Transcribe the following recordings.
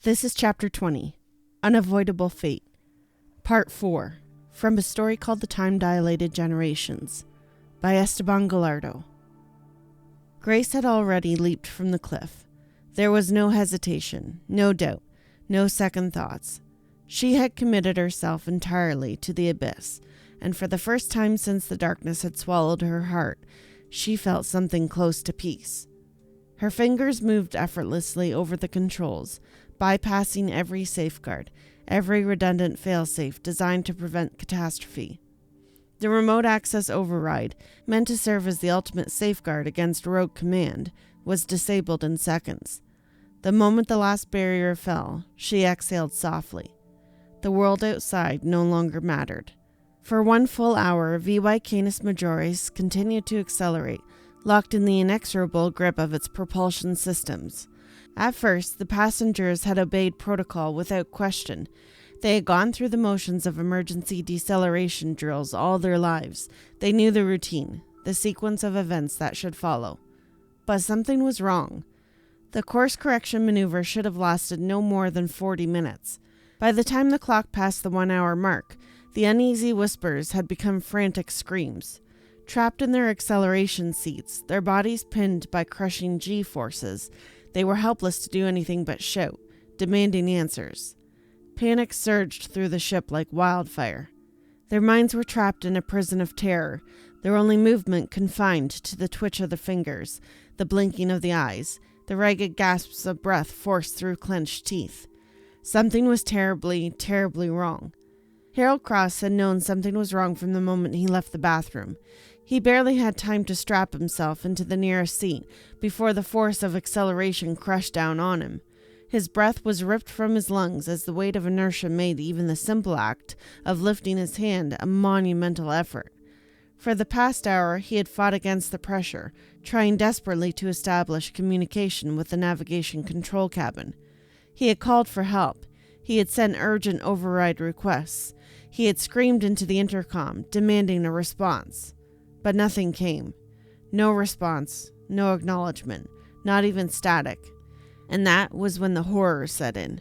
This is Chapter 20, Unavoidable Fate, Part 4, from a story called The Time-Dilated Generations, by Esteban Gallardo. Grace had already leaped from the cliff. There was no hesitation, no doubt, no second thoughts. She had committed herself entirely to the abyss, and for the first time since the darkness had swallowed her heart, she felt something close to peace. Her fingers moved effortlessly over the controls, bypassing every safeguard, every redundant failsafe designed to prevent catastrophe. The remote access override, meant to serve as the ultimate safeguard against rogue command, was disabled in seconds. The moment the last barrier fell, she exhaled softly. The world outside no longer mattered. For 1 full hour, VY Canis Majoris continued to accelerate, locked in the inexorable grip of its propulsion systems. At first, the passengers had obeyed protocol without question. They had gone through the motions of emergency deceleration drills all their lives. They knew the routine, the sequence of events that should follow. But something was wrong. The course correction maneuver should have lasted no more than 40 minutes. By the time the clock passed the 1-hour mark, the uneasy whispers had become frantic screams. Trapped in their acceleration seats, their bodies pinned by crushing G-forces, they were helpless to do anything but shout, demanding answers. Panic surged through the ship like wildfire. Their minds were trapped in a prison of terror, their only movement confined to the twitch of the fingers, the blinking of the eyes, the ragged gasps of breath forced through clenched teeth. Something was terribly, terribly wrong. Harold Cross had known something was wrong from the moment he left the bathroom. He barely had time to strap himself into the nearest seat before the force of acceleration crushed down on him. His breath was ripped from his lungs as the weight of inertia made even the simple act of lifting his hand a monumental effort. For the past hour, he had fought against the pressure, trying desperately to establish communication with the navigation control cabin. He had called for help. He had sent urgent override requests. He had screamed into the intercom, demanding a response. But nothing came. No response, no acknowledgement, not even static. And that was when the horror set in.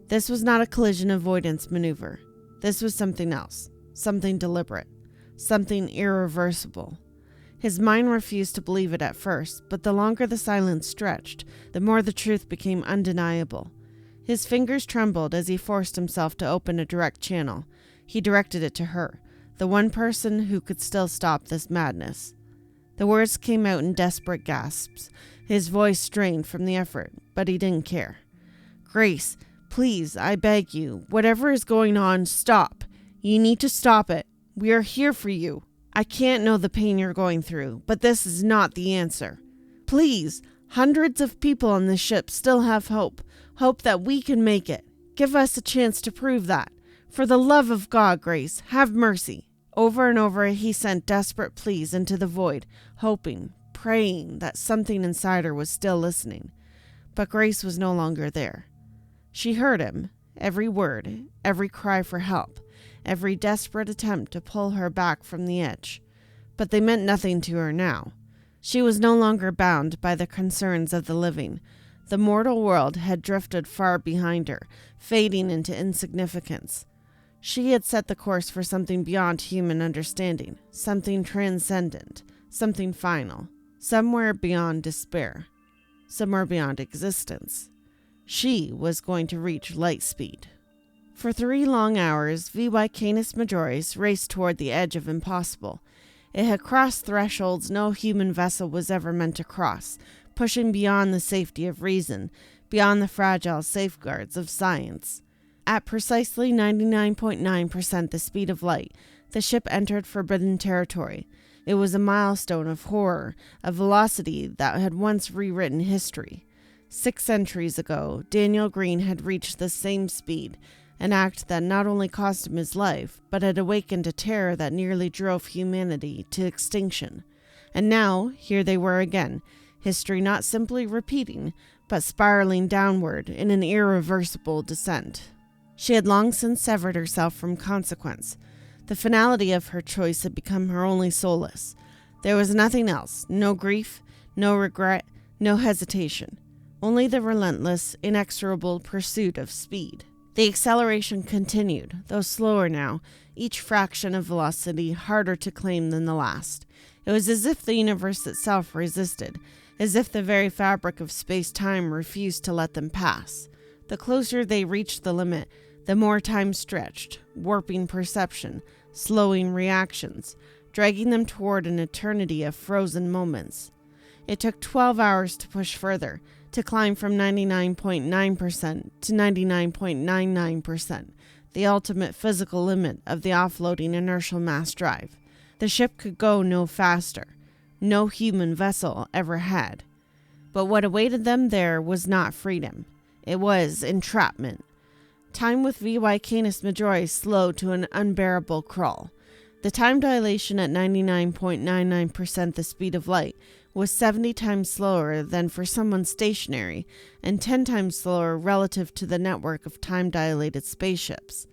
This was not a collision avoidance maneuver. This was something else, something deliberate, something irreversible. His mind refused to believe it at first, but the longer the silence stretched, the more the truth became undeniable. His fingers trembled as he forced himself to open a direct channel. He directed it to her, the one person who could still stop this madness. The words came out in desperate gasps. His voice strained from the effort, but he didn't care. "Grace, please, I beg you, whatever is going on, stop. You need to stop it. We are here for you. I can't know the pain you're going through, but this is not the answer. Please, hundreds of people on this ship still have hope. Hope that we can make it. Give us a chance to prove that. For the love of God, Grace, have mercy." Over and over he sent desperate pleas into the void, hoping, praying that something inside her was still listening. But Grace was no longer there. She heard him, every word, every cry for help, every desperate attempt to pull her back from the edge. But they meant nothing to her now. She was no longer bound by the concerns of the living. The mortal world had drifted far behind her, fading into insignificance. She had set the course for something beyond human understanding, something transcendent, something final, somewhere beyond despair, somewhere beyond existence. She was going to reach light speed. For 3 long hours, VY Canis Majoris raced toward the edge of impossible. It had crossed thresholds no human vessel was ever meant to cross, pushing beyond the safety of reason, beyond the fragile safeguards of science. At precisely 99.9% the speed of light, the ship entered forbidden territory. It was a milestone of horror, a velocity that had once rewritten history. 6 centuries ago, Daniel Green had reached the same speed, an act that not only cost him his life, but had awakened a terror that nearly drove humanity to extinction. And now, here they were again, history not simply repeating, but spiraling downward in an irreversible descent. She had long since severed herself from consequence. The finality of her choice had become her only solace. There was nothing else, no grief, no regret, no hesitation. only the relentless, inexorable pursuit of speed. The acceleration continued, though slower now, each fraction of velocity harder to claim than the last. It was as if the universe itself resisted, as if the very fabric of space-time refused to let them pass. The closer they reached the limit, the more time stretched, warping perception, slowing reactions, dragging them toward an eternity of frozen moments. It took 12 hours to push further, to climb from 99.9% to 99.99%, the ultimate physical limit of the offloading inertial mass drive. The ship could go no faster. No human vessel ever had. But what awaited them there was not freedom. It was entrapment. Time with VY Canis Majoris slowed to an unbearable crawl. The time dilation at 99.99% the speed of light was 70 times slower than for someone stationary and 10 times slower relative to the network of time-dilated spaceships.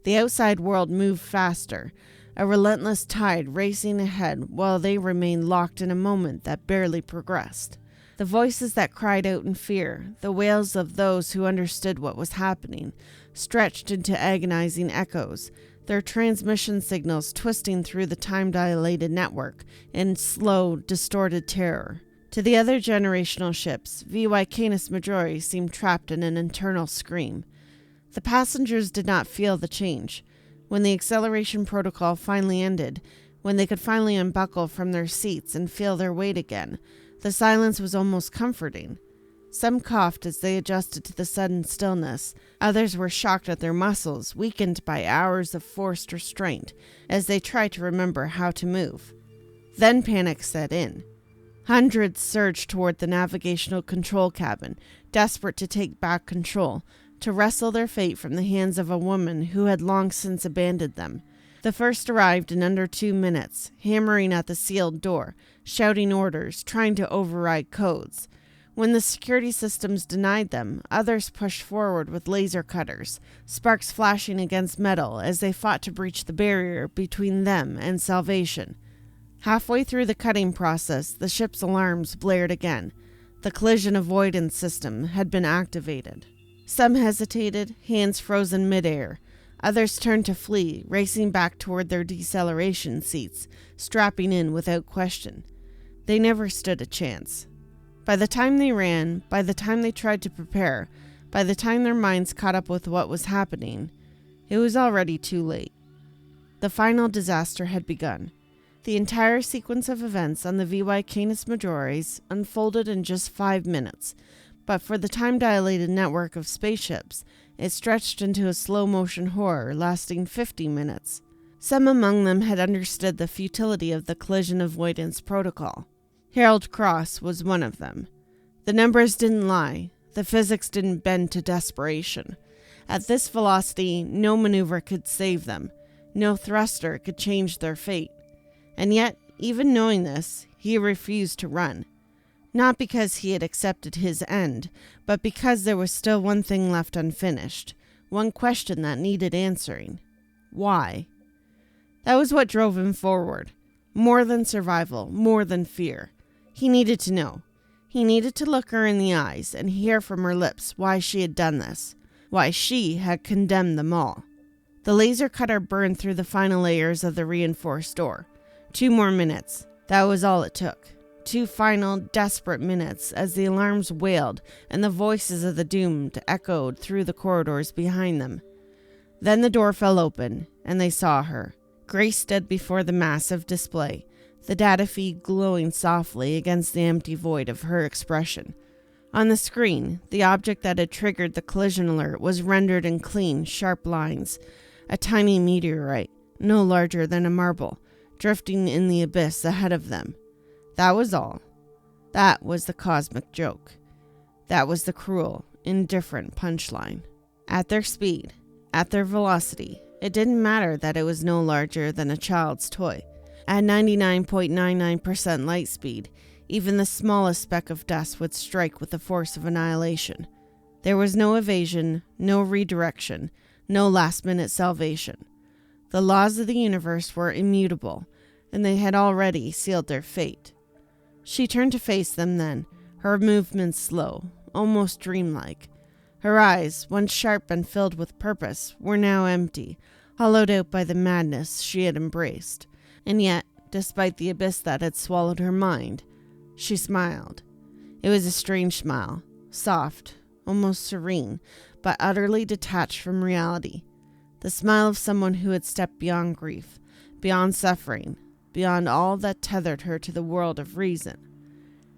The outside world moved faster, a relentless tide racing ahead while they remained locked in a moment that barely progressed. The voices that cried out in fear, the wails of those who understood what was happening, stretched into agonizing echoes, their transmission signals twisting through the time-dilated network in slow, distorted terror. To the other generational ships, VY Canis Majori seemed trapped in an internal scream. The passengers did not feel the change. When the acceleration protocol finally ended, when they could finally unbuckle from their seats and feel their weight again, the silence was almost comforting. Some coughed as they adjusted to the sudden stillness. Others were shocked at their muscles, weakened by hours of forced restraint, as they tried to remember how to move. Then panic set in. Hundreds surged toward the navigational control cabin, desperate to take back control, to wrestle their fate from the hands of a woman who had long since abandoned them. The first arrived in under 2 minutes, hammering at the sealed door, shouting orders, trying to override codes. When the security systems denied them, others pushed forward with laser cutters, sparks flashing against metal as they fought to breach the barrier between them and salvation. Halfway through the cutting process, the ship's alarms blared again. The collision avoidance system had been activated. Some hesitated, hands frozen midair. Others turned to flee, racing back toward their deceleration seats, strapping in without question. They never stood a chance. By the time they ran, by the time they tried to prepare, by the time their minds caught up with what was happening, it was already too late. The final disaster had begun. The entire sequence of events on the VY Canis Majoris unfolded in just 5 minutes, but for the time-dilated network of spaceships, it stretched into a slow-motion horror lasting 50 minutes. Some among them had understood the futility of the collision avoidance protocol. Harold Cross was one of them. The numbers didn't lie. The physics didn't bend to desperation. At this velocity, no maneuver could save them. No thruster could change their fate. And yet, even knowing this, he refused to run. Not because he had accepted his end, but because there was still one thing left unfinished, one question that needed answering. Why? That was what drove him forward. More than survival, more than fear. He needed to know. He needed to look her in the eyes and hear from her lips why she had done this, why she had condemned them all. The laser cutter burned through the final layers of the reinforced door. 2 more minutes. That was all it took. 2 final, desperate minutes as the alarms wailed and the voices of the doomed echoed through the corridors behind them. Then the door fell open, and they saw her. Grace stood before the massive display, the data feed glowing softly against the empty void of her expression. On the screen, the object that had triggered the collision alert was rendered in clean, sharp lines. A tiny meteorite, no larger than a marble, drifting in the abyss ahead of them. That was all. That was the cosmic joke. That was the cruel, indifferent punchline. At their speed, at their velocity, it didn't matter that it was no larger than a child's toy. At 99.99% light speed, even the smallest speck of dust would strike with the force of annihilation. There was no evasion, no redirection, no last-minute salvation. The laws of the universe were immutable, and they had already sealed their fate. She turned to face them then, her movements slow, almost dreamlike. Her eyes, once sharp and filled with purpose, were now empty, hollowed out by the madness she had embraced. And yet, despite the abyss that had swallowed her mind, she smiled. It was a strange smile, soft, almost serene, but utterly detached from reality. The smile of someone who had stepped beyond grief, beyond suffering, beyond all that tethered her to the world of reason.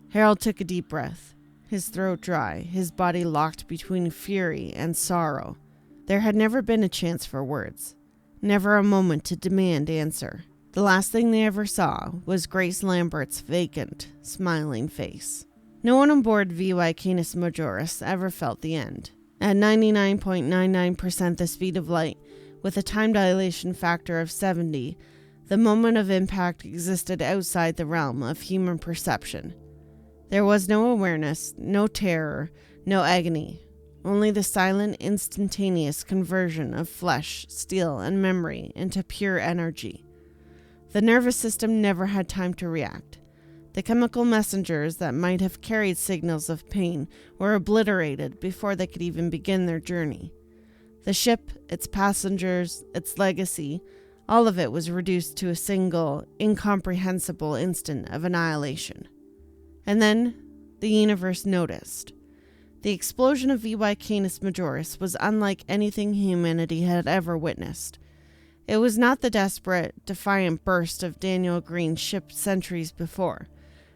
Harold took a deep breath, his throat dry, his body locked between fury and sorrow. There had never been a chance for words, never a moment to demand answer. The last thing they ever saw was Grace Lambert's vacant, smiling face. No one on board VY Canis Majoris ever felt the end. At 99.99% the speed of light, with a time dilation factor of 70, the moment of impact existed outside the realm of human perception. There was no awareness, no terror, no agony, only the silent, instantaneous conversion of flesh, steel, and memory into pure energy. The nervous system never had time to react. The chemical messengers that might have carried signals of pain were obliterated before they could even begin their journey. The ship, its passengers, its legacy, all of it was reduced to a single, incomprehensible instant of annihilation. And then, the universe noticed. The explosion of VY Canis Majoris was unlike anything humanity had ever witnessed. It was not the desperate, defiant burst of Daniel Green's ship centuries before.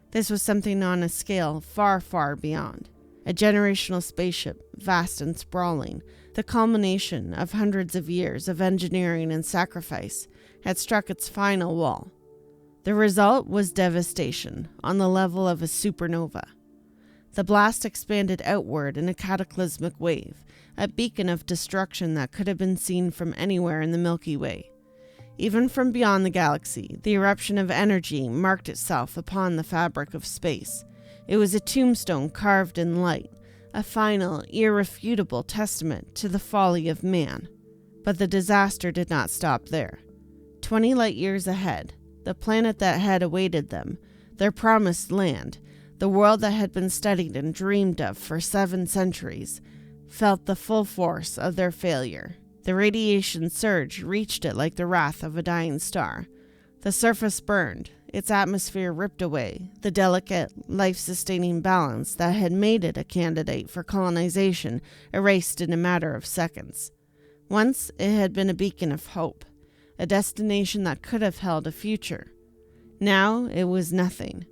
This was something on a scale far, far beyond. A generational spaceship, vast and sprawling, the culmination of hundreds of years of engineering and sacrifice, had struck its final wall. The result was devastation on the level of a supernova. The blast expanded outward in a cataclysmic wave, a beacon of destruction that could have been seen from anywhere in the Milky Way. Even from beyond the galaxy, the eruption of energy marked itself upon the fabric of space. It was a tombstone carved in light, a final, irrefutable testament to the folly of man. But the disaster did not stop there. 20 light years ahead, the planet that had awaited them, their promised land, the world that had been studied and dreamed of for 7 centuries, felt the full force of their failure. The radiation surge reached it like the wrath of a dying star. The surface burned, its atmosphere ripped away, the delicate, life-sustaining balance that had made it a candidate for colonization erased in a matter of seconds. Once it had been a beacon of hope, a destination that could have held a future. Now it was nothing.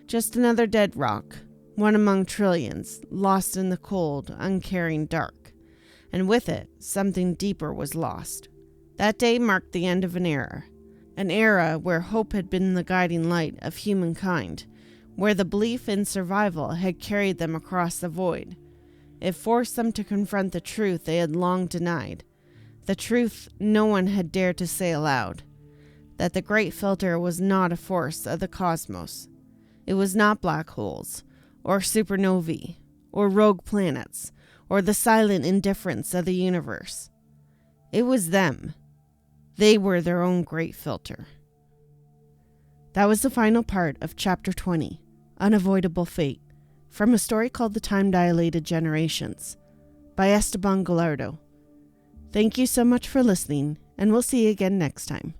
Just another dead rock, one among trillions, lost in the cold, uncaring dark. And with it, something deeper was lost. That day marked the end of an era where hope had been the guiding light of humankind, where the belief in survival had carried them across the void. It forced them to confront the truth they had long denied, the truth no one had dared to say aloud, that the Great Filter was not a force of the cosmos. It was not black holes, or supernovae, or rogue planets, or the silent indifference of the universe. It was them. They were their own Great Filter. That was the final part of Chapter 20, Unavoidable Fate, from a story called The Time-Dilated Generations, by Esteban Gallardo. Thank you so much for listening, and we'll see you again next time.